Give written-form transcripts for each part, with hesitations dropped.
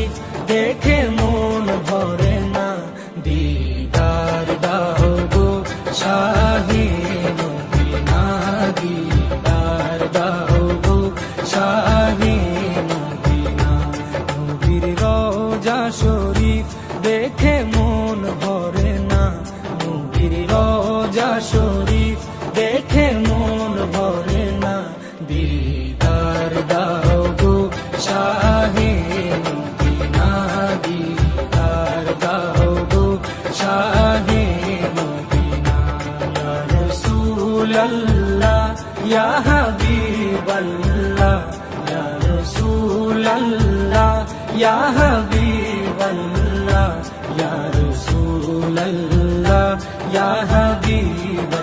শরীফ দেখে মন ভরে না, দিদার দাও গো শাহে মদিনা, দিদার দাও গো শাহে মদিনা। নবীর রওজা শরীফ দেখে মন ভরে না, নবীর রওজা শরীফ দেখে মন ভরে না, দিদার দাও গো শাহে মদিনা, দিদার দাও গো শাহে মদিনা। ইয়া রাসূলাল্লাহ ইয়া হাবিবাল্লাহ, ইয়া রাসূলাল্লাহ ইয়া হাবিবাল্লাহ, ইয়া রাসূলাল্লাহ ইয়া হাবিবাল্লাহ,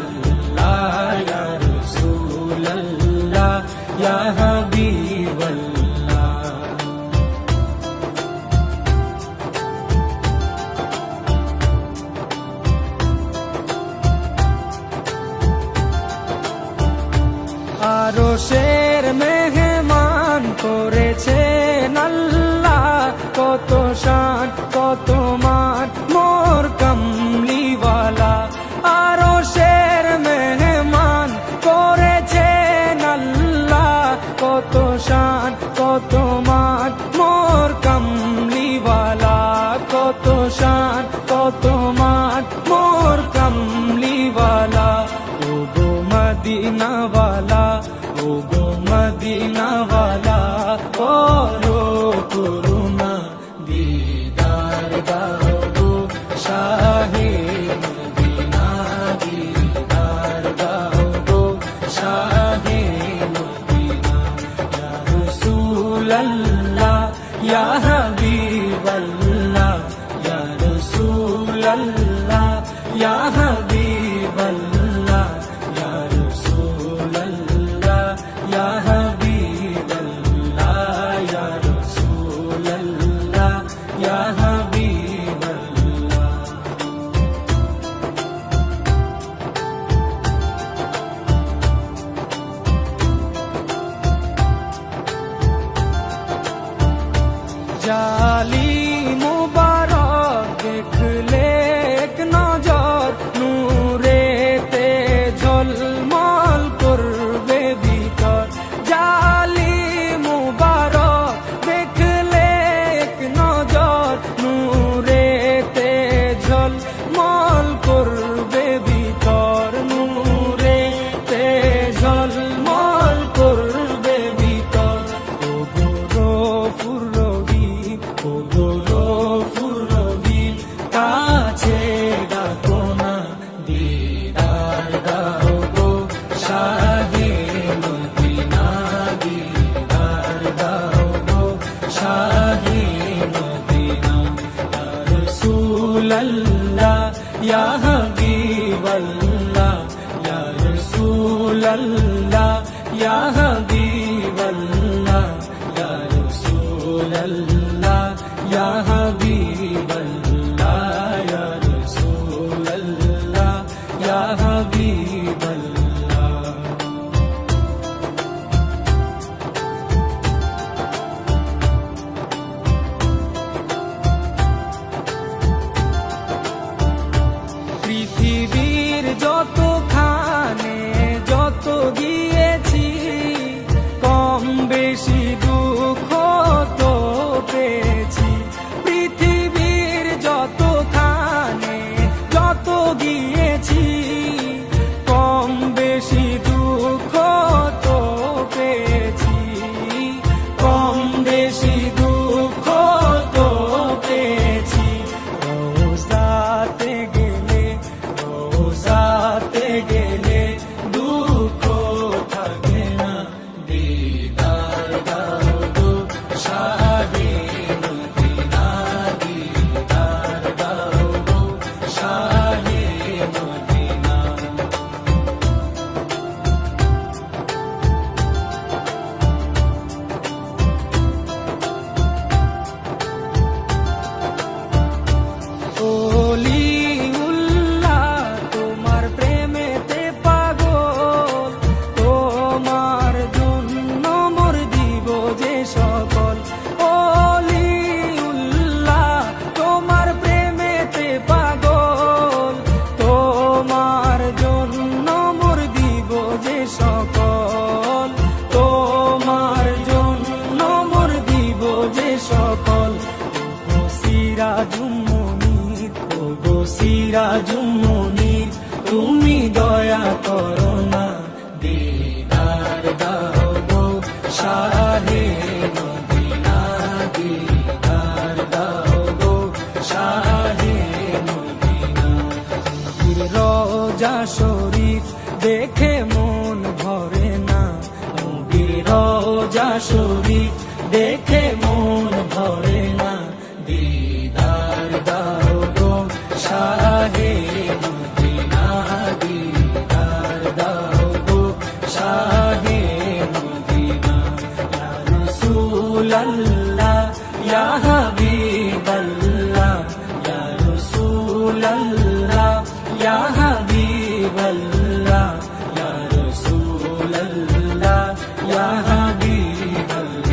ইয়া রাসূলাল্লাহ ইয়া হাবিবাল্লাহ। আরশের মেহমান করেছেন আল্লাহ, কত শান কত মান মোর কামলিওয়ালা। আরশের মেহমান করেছেন আল্লাহ, কত শান কত মান মোর কামলিওয়ালা, কত শান কত মান মোর কামলিওয়ালা। ও গো মদিনাওয়ালা, ও গো মদিনাওয়ালা, করো করুণা, দিদার দাও গো শাহে মদিনা, দিদার দাও গো শাহে মদিনা। ইয়া রাসূলাল্লাহ ইয়া হাবিবাল্লাহ, ইয়া রাসূলাল্লাহ ইয়া হাবিবাল্লাহ, ইয়া রাসূলাল্লাহ ইয়া হাবিবাল্লাহ, ইয়া রাসূলাল্লাহ ইয়া হাবিবাল্লাহ। জালি মুবারক দেখলে এক নজর, নূরেতে ঝলমল করবে ভিতর। জালি মুবারক দেখলে এক নজর, নূরেতে ঝলমল করবে ভিতর, নূরেতে ঝলমল করবে ভিতর। ও গো গফুর রহিম, ও গো গফুর রহিম, কাছে ডাকো না, দিদার দাও গো শাহে মদিনা, দিদার দাও গো শাহে মদিনা। ইয়া রাসূলাল্লাহ ইয়া হাবিবাল্লাহ, ইয়া রাসূলাল্লাহ ইয়া হাবিবাল্লাহ, ইয়া রাসূলাল্লাহ ইয়া হাবিবাল্লাহ, ইয়া রাসূলাল্লাহ ইয়া হাবিবাল্লাহ। পৃথিবীর যতখানে যত গিয়েছি, সিরাজুম মুনির, ও গো সিরাজুম মুনির, তুমি দয়া করো না, দিদার দাও গো শাহে মদিনা, দিদার দাও গো শাহে মদিনা। নবীর রওজা শরীফ দেখে মন ভরে না, নবীর রওজা শরীফ দেখে মন ভরে না, দিদার দাও গো শাহে মদিনা, দিদার দাও গো শাহে মদিনা। ইয়া রাসূলাল্লাহ ইয়া হাবিবাল্লাহ, ইয়া রাসূলাল্লাহ ইয়া হাবিবাল্লাহ, ইয়া রাসূলাল্লাহ ইয়া হাবিবাল্লাহ,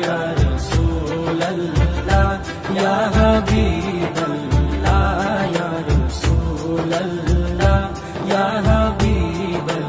ইয়া রাসূলাল্লাহ ইয়া হাবিবাল্লাহ, ইয়া রাসূলাল্লাহ ইয়া হাবিবাল্লাহ।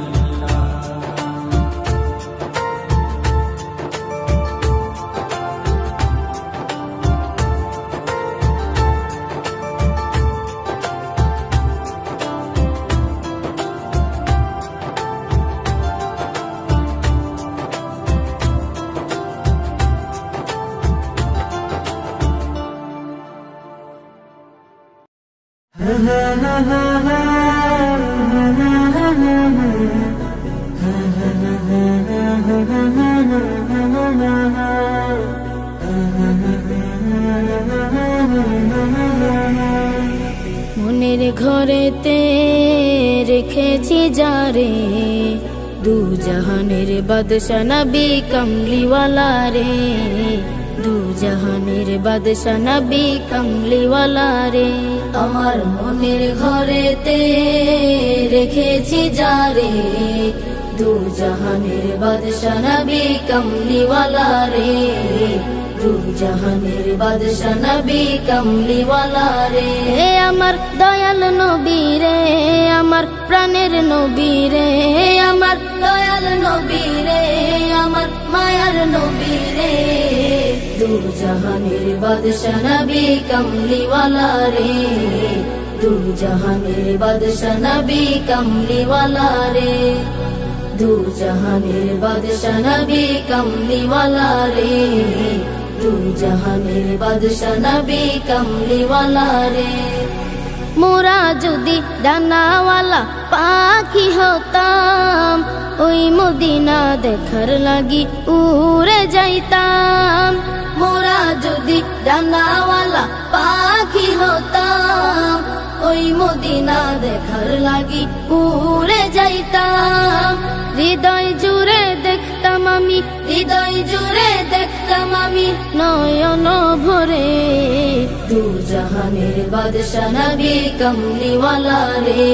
মনের ঘরেতে রেখেছি যারে, দু জাহানের বাদশা নবী কমলিওয়ালা রে, দু জাহানের বাদশা নবী কমলিওয়ালা রে। আমার মনের ঘরেতে রেখেছি যারে, দু জাহানের বাদশা নবী কমলিওয়ালা রে, দু জাহানের বাদশা নবী কমলিওয়ালা রে। আমার দয়াল নবী রে, আমার প্রাণের নবী রে, আমার দয়াল নবী রে, আমার মায়ার নবী রে, দু জাহানের বাদশা নবী কমলিওয়ালা রে, দু জাহানের বাদশা নবী কমলিওয়ালা রে, দু জাহানের বাদশা নবী কমলিওয়ালা রে, দু জাহানের বাদশা নবী কমলিওয়ালা রে। মোরা যদি ডানাওয়ালা পাখি হতাম, ওই মদিনা দেখার লাগি উড়ে যাইতাম। মোরা যদি ডানাওয়ালা পাখি হতাম, ওই মদিনা দেখার লাগি উড়ে যাইতাম। হৃদয় জুড়ে দেখতাম আমি, হৃদয় জুড়ে দেখতাম আমি নয়ন ভরে, দু জাহানের বাদশা নবী কমলিওয়ালা রে,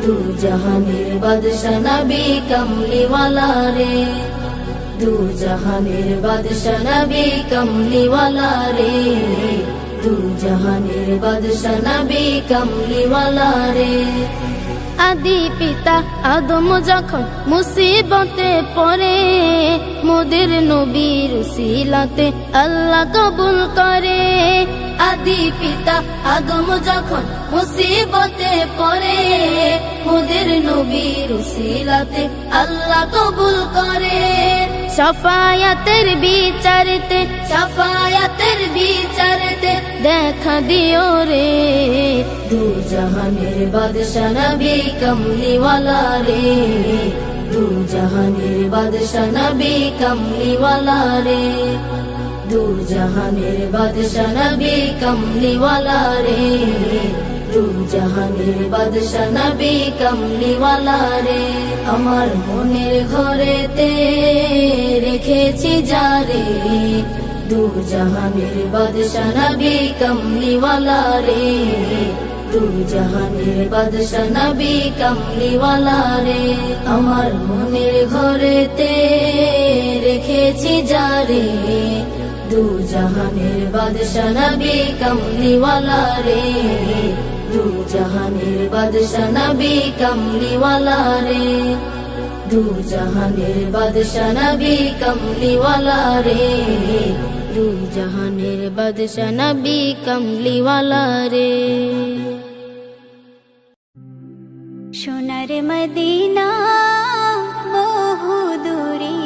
দু জাহানের বাদশা নবী কমলিওয়ালা রে, দু জাহানের বাদশা নবী কমলিওয়ালা রে, দু জাহানের বাদশা নবী কমলিওয়ালা রে। আদি পিতা আদম যখন মুসিবতে পড়ে, মোদের নবীর উসিলাতে আল্লাহ কবুল করে। আদি পিতা আদম যখন মুসিবতে পড়ে, মোদের নবীর উসিলাতে আল্লাহ কবুল করে। শাফায়াতের বিচারতে, শাফায়াতের বিচারতে দেখা দিও রে, দু জাহানের বাদশা নবী কমলিওয়ালা রে, দু জাহানের বাদশা নবী কমলিওয়ালা রে, দু জাহানের বাদশা নবী কমলিওয়ালা রে, দু জাহানের বাদশা নবী কমলিওয়ালা রে। আমার মনের ঘরেতে রেখেছি যারে, দু জাহানের বাদশা নবী কমলিওয়ালা রে, দু জাহানের বাদশা নবী কমলিওয়ালা রে। আমার মনের ঘরেতে রেখেছি যারে, দু জাহানের বাদশা নবী কমলিওয়ালা রে, দু জাহানের বাদশা নবী কমলিওয়ালা রে, দু জাহানের বাদশা নবী কমলিওয়ালা রে, দু জাহানের বাদশা নবী কামলিওয়ালা রে। সোনার মদিনা বহু দূরে,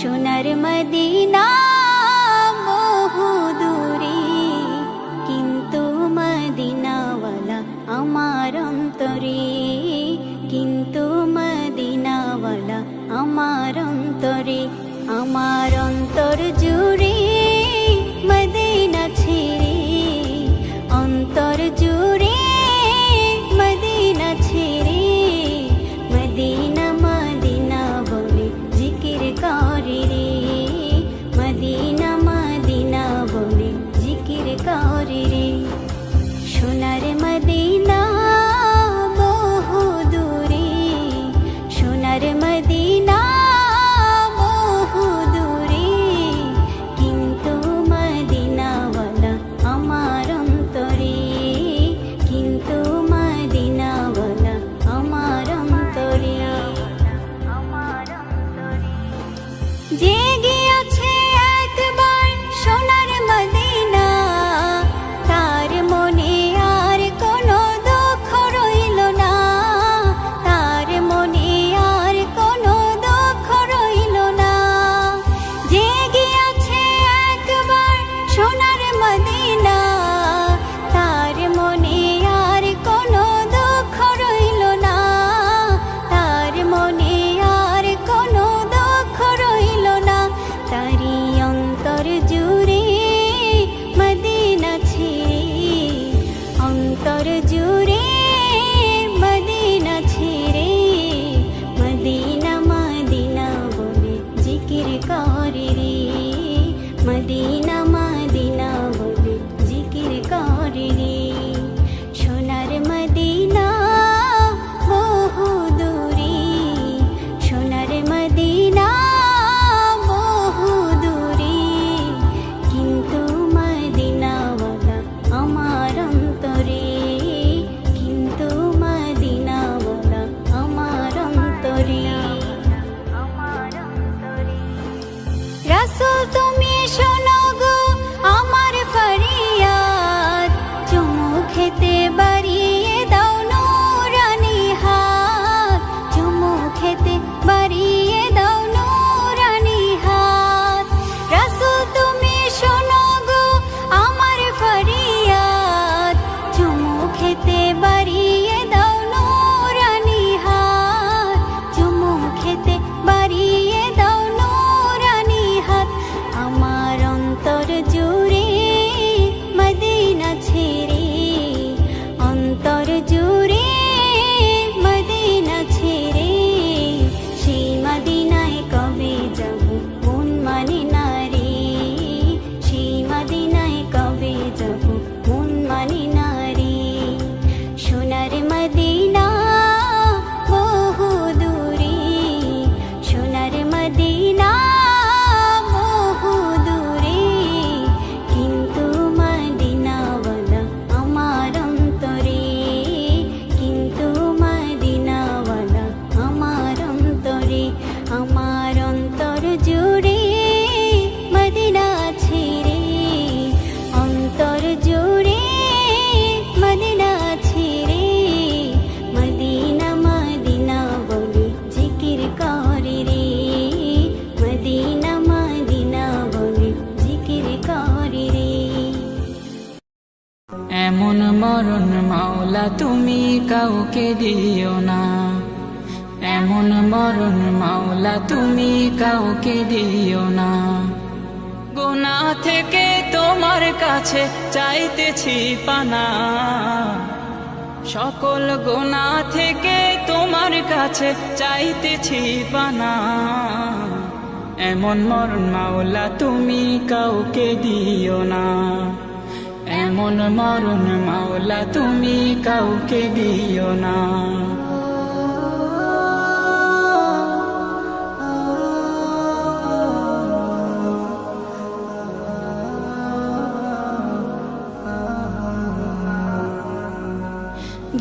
সোনার মদিনা বহু দূরে, কিন্তু মদিনাওয়ালা আমার অন্তরে, কিন্তু মদিনাওয়ালা আমার অন্তরে, আমার অন্তর জুড়ে মদিনা ছেড়ে, অন্তর জুড়ে মদিনা ছেড়ে, মদিনা মদিনা বলে জিকির করে রে, মদিনা মদিনা বলে জিকির করে রে। সোনার মদিনা বহু দূরে, সোনার মদিনা বহু দূরে, কিন্তু মদিনাওয়ালা আমার অন্তরে, কিন্তু মদিনাওয়ালা আমার অন্তরে, আমার অন্তরে। জেগে আছে একবার সোনার মদিনা, তার মনে আর কোনো দুঃখ রইল না, তার মনে আর কোনো দুঃখ রইল না। জেগে আছে একবার সোনার মদিনা, তার মনে আর কোনো দুঃখ রইল না, তার মনে আর কোনো দুঃখ রইল না। তারি অন্তর জুড়ে মদিনা ছেড়ে, অন্তর জুড়ে মদিনা ছেড়ে, মদিনা মদিনা বলে জিকির করে রে, মদিনা মদিনা বলে জিকির করে রে। সোনার মদিনা বহু দূরে, সোনার মদিনা বহু দূরে, কিন্তু মদিনাওয়ালা আমার অন্তরে, কিন্তু মদিনাওয়ালা আমার অন্তরে, আমার অন্তরে। রাসূল তুমি শোনো গো আমার ফরিয়াদ, চুমু খেতে বাড়িয়ে দাও নূরানি হাত, চুমু খেতে বাড়িয়ে দাও নূরানি হাত। রাসূল তুমি শোনো গো আমার ফরিয়াদ, চুমু খেতে বাড়িয়ে দাও নূরানি হাত, চুমু খেতে বাড়িয়ে দাও নূরানি হাত। আমার অন্তর জুড়ে মদিনা ছেড়ে, অন্তর জুড়ে মদিনা ছেড়ে, সেই মদিনায় কবে যাব মন মানে না রে, সেই মদিনায় কবে যাব মন মানে না রে। সোনার মদিনা বহু দূরে, সোনার মদিনা বহু দূরে, কিন্তু মদিনাওয়ালা আমার অন্তরে, কিন্তু মদিনাওয়ালা আমার অন্তরে, আমার অন্তর জুড়ে মদিনা ছেড়ে, অন্তর জুড়ে মদিনা ছেড়ে, মদিনা মদিনা বলে জিকির করে রে, মদিনা মদিনা বলে জিকির করে রে। এমন মরণ মাওলা তুমি কাউকে দিও না, এমন মরণ মাওলা তুমি কাউকে দিও না। গুনাহ থেকে তোমার কাছে চাইতেছি পানা, সকল গুনাহ থেকে তোমার কাছে চাইতেছি পানা। এমন মরণ মাওলা তুমি কাউকে দিও না, এমন মরণ মাওলা তুমি কাউকে দিও না।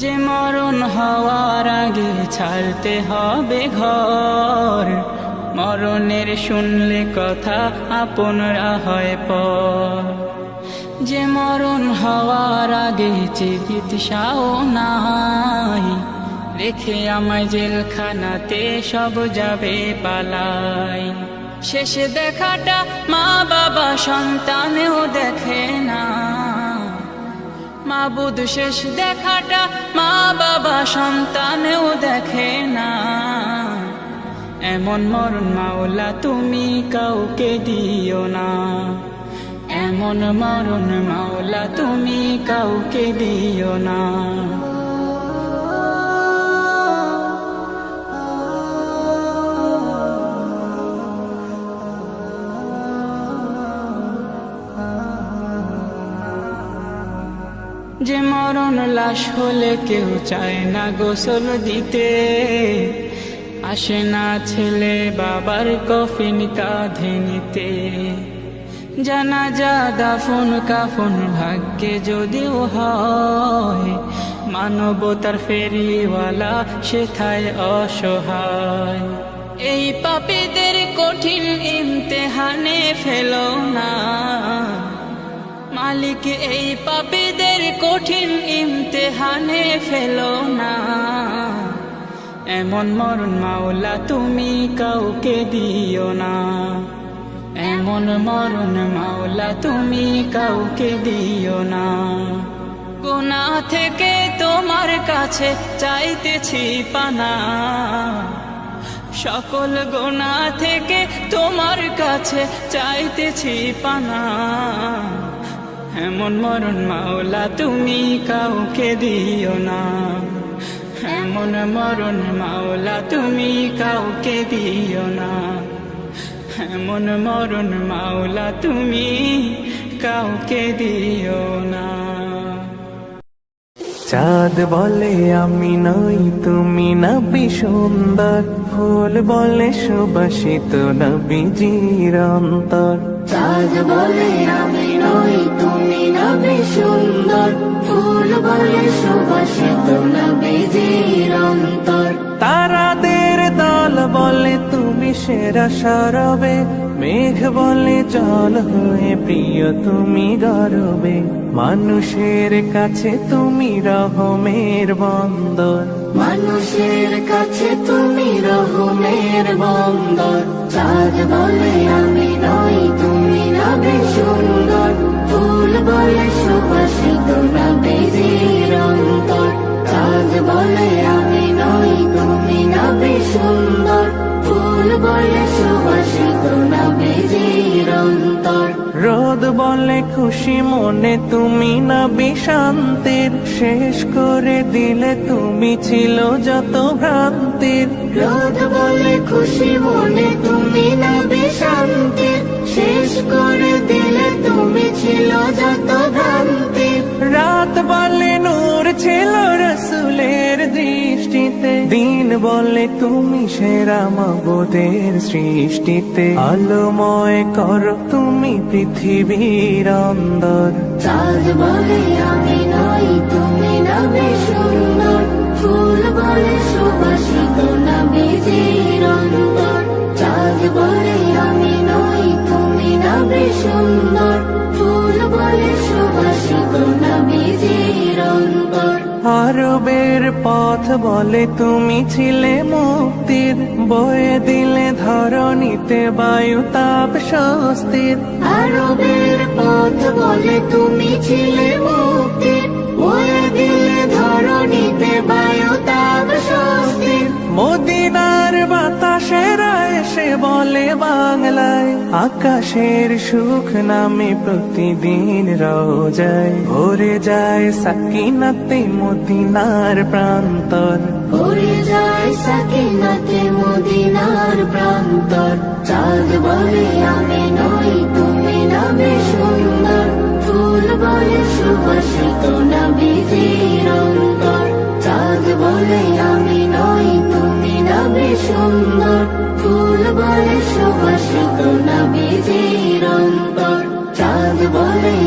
যে মরণ হওয়ার আগে ছাড়তে হবে ঘর, মরণের শুনলে কথা আপনরা হয় পর, যে মরণ হওয়ার আগে চিকিৎসাও নাই, রেখে আমায় জেলখানাতে সব যাবে পালাই। শেষে দেখাটা মা বাবা সন্তানেও দেখে না, মাবুদ শেষ দেখাটা মা বাবা সন্তানেও দেখে না। এমন মরণ মাওলা তুমি কাউকে দিও না, এমন মরণ মাওলা তুমি কাউকে দিও না। যে মরণ লাশ হলে কেউ চায় না গোসল দিতে, আসে না ছেলে বাবার কফিন কাঁধে নিতে, জানাজা দাফন কাফন ভাগ্যে যদিও হয়, মানবতার ফেরিওয়ালা সেথায় অসহায়। এই পাপীদের কঠিন ইমতেহানে ফেলো না মালিক, এই পাপীদের কঠিন ইমতেহানে ফেলো না। এমন মরণ মাওলা তুমি কাউকে দিও না, এমন মরণ মাওলা তুমি কাউকে দিও না। গুনাহ থেকে তোমার কাছে চাইতেছি পানা, সকল গুনাহ থেকে তোমার কাছে চাইতেছি পানা। এমন মরণ মাওলা তুমি কাউকে দিও না, এমন মরণ মাওলা তুমি কাউকে দিও না, এমন মরণ মাওলা তুমি কাউকে দিও না। চাঁদ বলে আমি নই তুমি নবী সুন্দর, ফুল বলে সুবাসিত নবীজির অন্তর। চাঁদ বলে আমি নই তুমি নবী সুন্দর, ফুল বলে সুবাসিত নবীজির অন্তর। তারাদের দল বলে তুমি সেরা সরবে, মেঘ বলে জল হয়ে প্রিয় তুমি গরবে। মানুষের কাছে তুমি রহমের বন্দর, মানুষের কাছে তুমি রহমের বন্দর। চাঁদ বলে আমি নই তুমি নবী সুন্দর, ফুল বলে সুবাসিত নবীজির অন্তর। চাঁদ বলে আমি নই তুমি নবী সুন্দর, ফুল বলে সুবাসিত নবীজির অন্তর। রোদ বলে খুশি মনে তুমি নবী শান্তির, শেষ করে দিলে তুমি ছিল যত ভ্রান্তির। রোদ বলে খুশি মনে তুমি নবী শান্তির, শেষ করে দিলে তুমি ছিল যত ভ্রান্তির। রাত বলে নূর ছিল রসুলের দৃষ্টিতে, দিন বলে তুমি সেরা মাবুদের সৃষ্টিতে। আলোময় করো তুমি পৃথিবীর অন্দর। চাঁদ বলে আমি নই তুমি নবী সুন্দর, ফুল বলে সুবাসিত নবীজির অন্তর। চাঁদ বলে আমি নই তুমি নবী সুন্দর, ফুল বলে সুবাসিত নবীজির অন্তর। আরবের পথ বলে তুমি ছিলে মুক্তির, বয়ে দিলে ধরণীতে বায়ু তাপ স্বস্তির। আরবের পথ বলে তুমি ছিলে মুক্তির, বয়ে দিলে ধরণীতে বায়ু তাপ স্বস্তির। মদিনার বাতাসেরা এসে বলে বাংলায়, আকাশের সুখ নামে প্রতিদিন রোজায় ভরে যায় সাকিনাতে মদিনার প্রান্তর। ভরে যায় সাকিনাতে মদিনার প্রান্তর। চাঁদ বলে আমি নই তুমি নবী সুন্দর, ফুল বলে সুবাসিত নবীজির অন্তর। চাঁদ বলে আমি নই তুমি নবী সুন্দর, ফুল বলে সুবাসিত নবীজির অন্তর। চাঁদ বলে